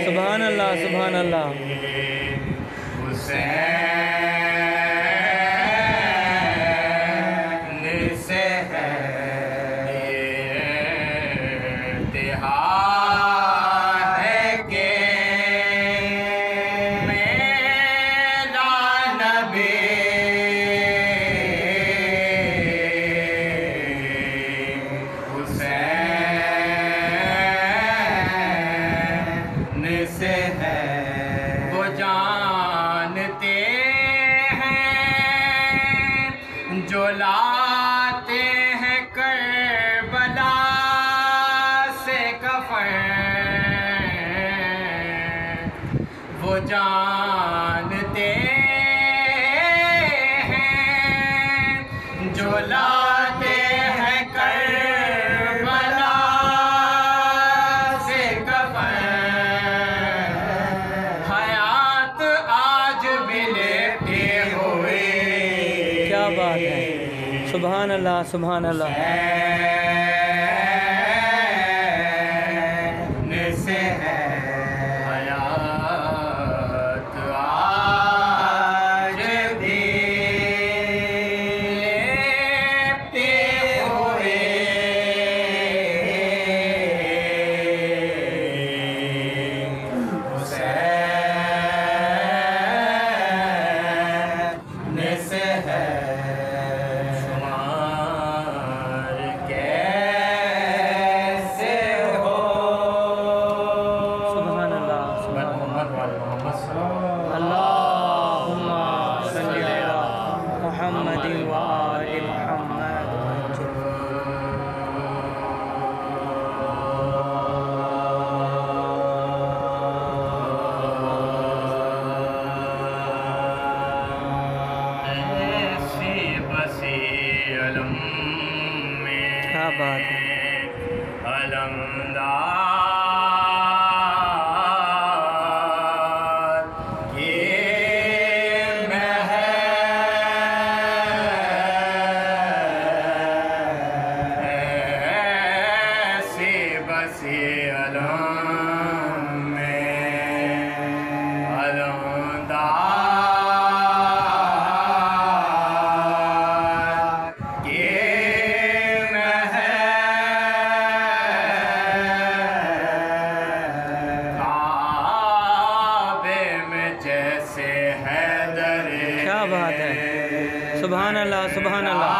सुभान अल्लाह सुभान अल्लाह। वो जानते हैं जो लाते हैं करबला से कफन, वो जानते हैं जो लाते हैं करबला से कफन, बात है। सुभान अल्लाह सुभान अल्लाह। अल्लाहुम्मा सल्ली अला मुहम्मद व आलि मुहम्मद। क्या बात है। क्या बात है। सुभान अल्लाह सुभान अल्लाह।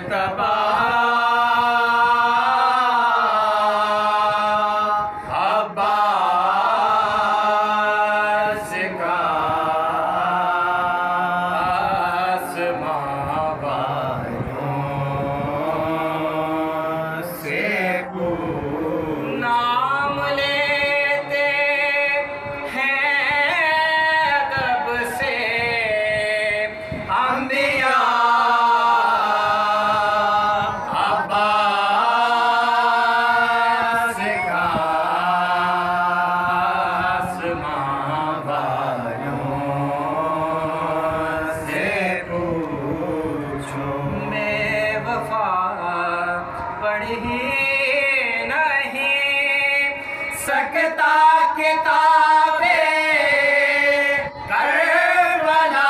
मुजतबा अब्बास का आसमां वालों से नाम लेते हैं अदब से अंबिया अब्बास का आसमां वालों से पूछो बेवफा पढ़ी नहीं सकता किताबे करबला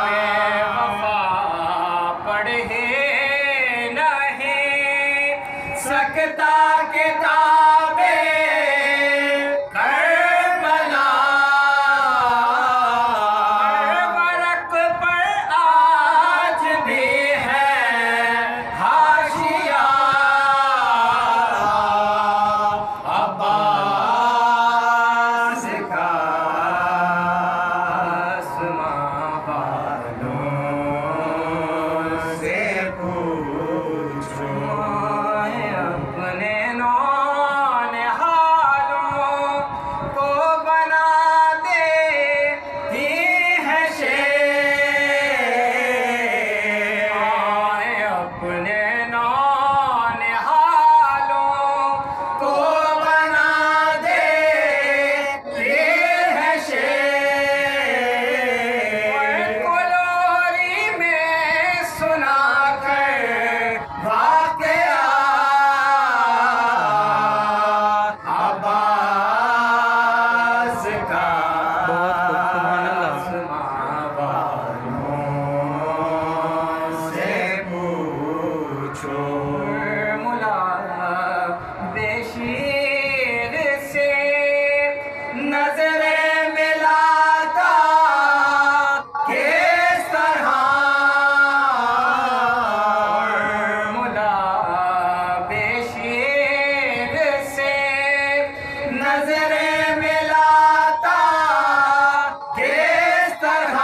बेवफा पढ़ी नहीं सकता किताबे करबला बरक पर आज भी है हाशिया अब्बास का आसमां वालों से पूछो अपने नौनिहालों को बना देती है शेर अपने नौनिहालों को बना देती है शेर कोलोरी में सुना कर वाक़या अब्बास का बहुत खूब, सुभान अल्लाह। आसमां वालों से पूछो मुला बेशीर से नजरे मिलाता किस तरह मुला बेशीर से नजरे मिलाता किस तरह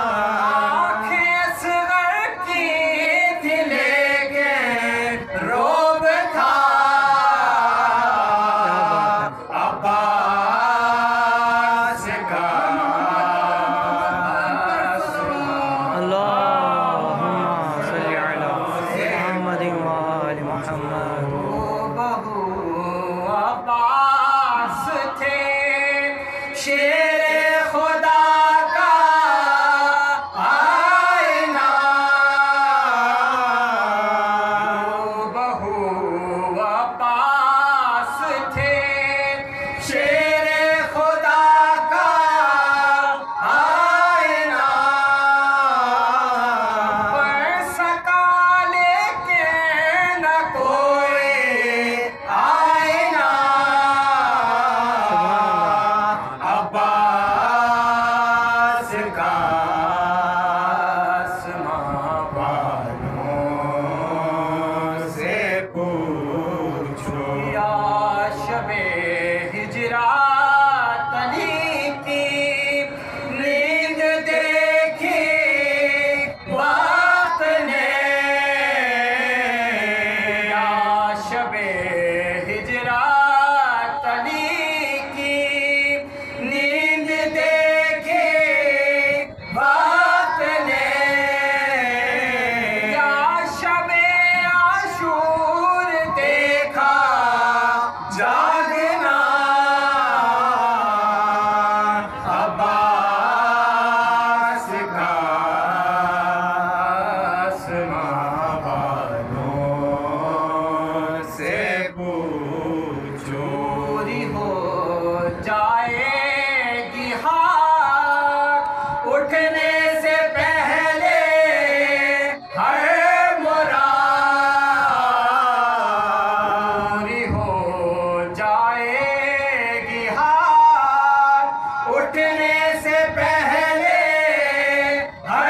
आँखें असगर की थी लेकिन रोब था अब्बास का अल्लाहुम्मा सल्ली अला मुहम्मदिन व आलि मुहम्मद। बहू अब्बास थे शेर खुदा का आईना बहू अब्बास थे शेर खुदा का आईना पर सका लेके न कोई आईना अब्बास का आसमां वालों से पूछो या शबे हिजरा तली की नींद देखी वक्त ने या शबे हिजरा तली की नींद देखी वक्त ने या शबे आशूर देखा जागना अब्बास का आसमां वालों से पूछो चोरी हो जाएगी हाथ उठने से पहले हर मुराद चोरी हो जाएगी हाथ उठने से पहले हर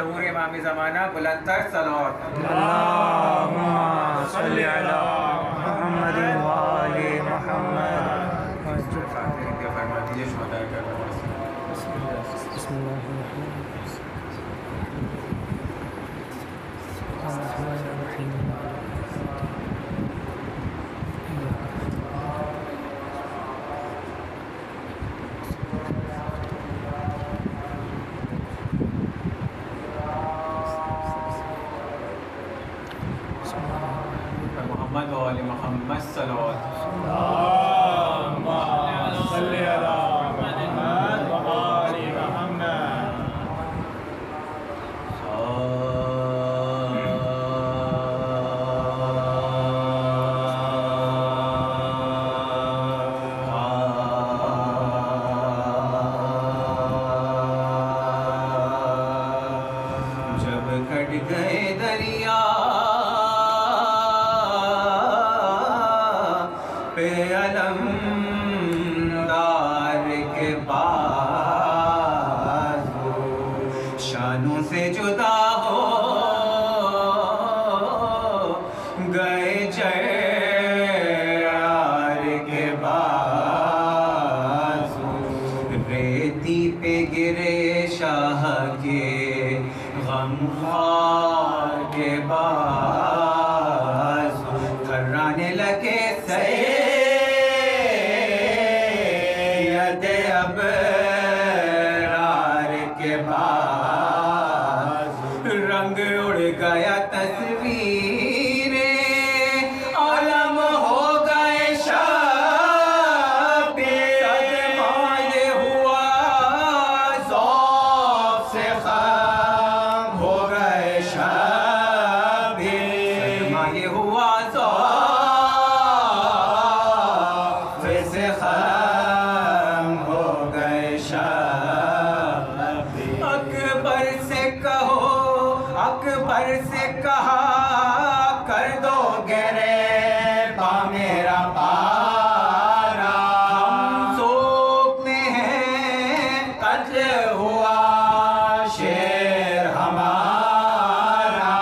ज़हूर इमाम ज़माना बुलंदतर सलावत। अल्लाहुम्मा सल्ली अला मुहम्मद व आले मुहम्मद। फरमा दीजिए शुहदा का मोहम्मद व आले मोहम्मद सलावत। जब कट गए दरिया पे अलमदार के पास शानों से जुदा हो गए जयार के पास रेती पे गिरे शाह के गमखार के बाज थर्राने लगे सैयद अबरार के बाज रंग उड़ गया तस्वीरें आलम हो गए शाबे सदमा ये हुआ ज़ौक़ से ख़ाम हो गए शाबे सदमा ये हुआ ज़ौक़ से ख़ाम हो गए शाबे। अकबर से कहो अकबर से कहा कर दो रे पा मेरा पारा हम शोक में हैं कत्ल हुआ शेर हमारा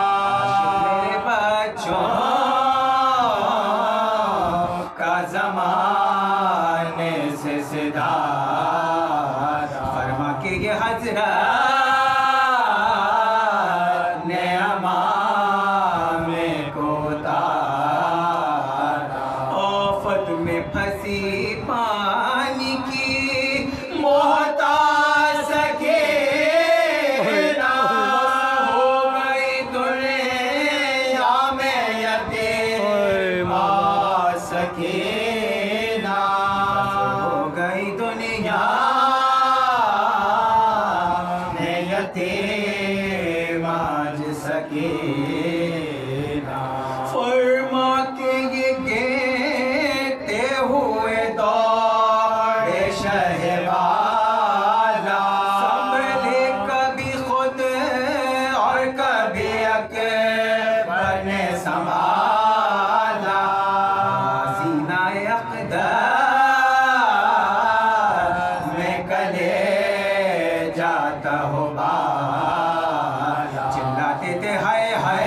मेरे बच्चों का ज़माने से सिदारा फरमा के ये हज़रत ने अमामे को तारा आफत में फंसी पानी की मोहताज सके ना हो गई दुनिया में यतीम आ सके ना हो गई दुनिया में यतीम आज सके ना। फरमा के ये कहते हुए दौड़े शहवाला संभले कभी खुद और कभी अकबर ने संभाला सीनाए अक़दार में कले जाता हो बाला चिल्लाते थे हाय हाय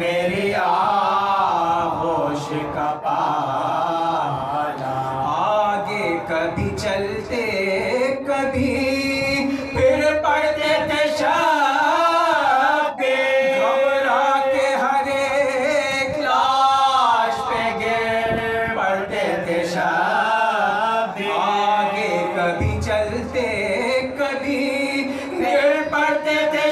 मेरी आगोश का पाला आगे कभी चलते कभी फिर पड़ते थे शाबे घबरा के हर एक लाश पे गिर पड़ते थे शाबे आगे कभी चलते कभी गिर पड़ते थे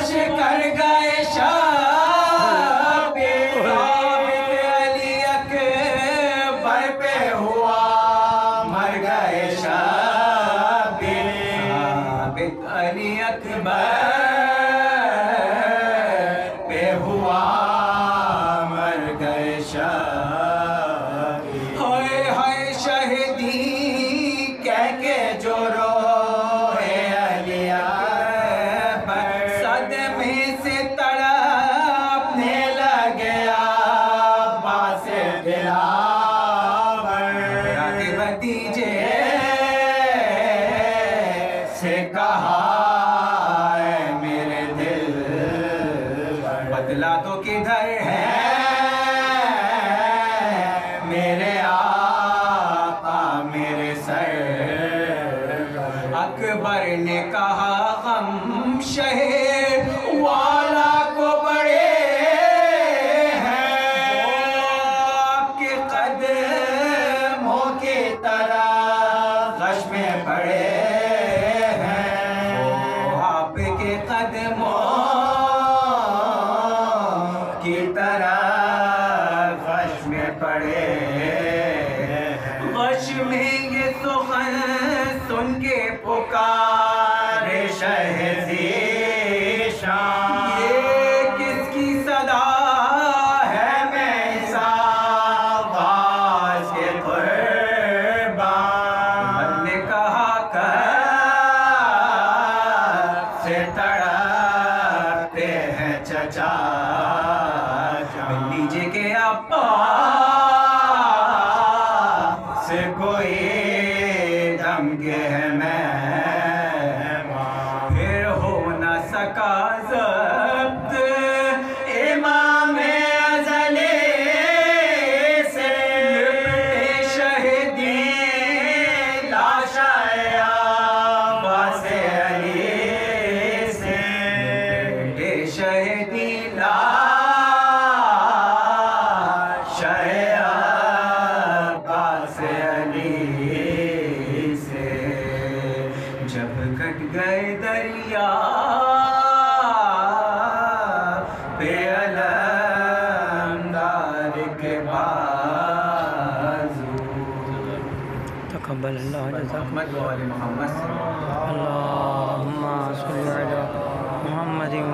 लाश कर गए शाबे साबित अली अकबर पे हुआ मर गए शाबे साबित अली अकबर पे हुआ मर गए शाबे हाय हाय शहीदी कह के जो रोए अली अकबर सदमे से तड़पने लगे अब्बास दिलावर के भतीजे से कहा है मेरे दिल बदला तो किधर है मेरे आका मेरे सर अकबर ने कहा गम शहर वाला को बड़े हैं आपके कदमों की तरह गश में पड़े हैं आपके कदमों की तरह गश में पड़े गश में ये सुखन सुन के पुकारे शहज़ी शान ये किसकी सदा है मैं इस आवाज़ के कुर्बान ने कहा कर से तड़पते हैं चचा मिल लीजिए के अब्बा से कोई धमके है मैं फिर हो न सका ज़ब्त इमाम अज़ली से लिपटे शहीदी लाश अब्बास अली से लिपटे शहीदी लाश अब्बास अली से जब कट गए दरिया पे अलमदार के बाजू तक़ब्बल अल्लाह मोहम्मद व आले मोहम्मद अल्लाहुम्मा सल्लि अला मुहम्मद व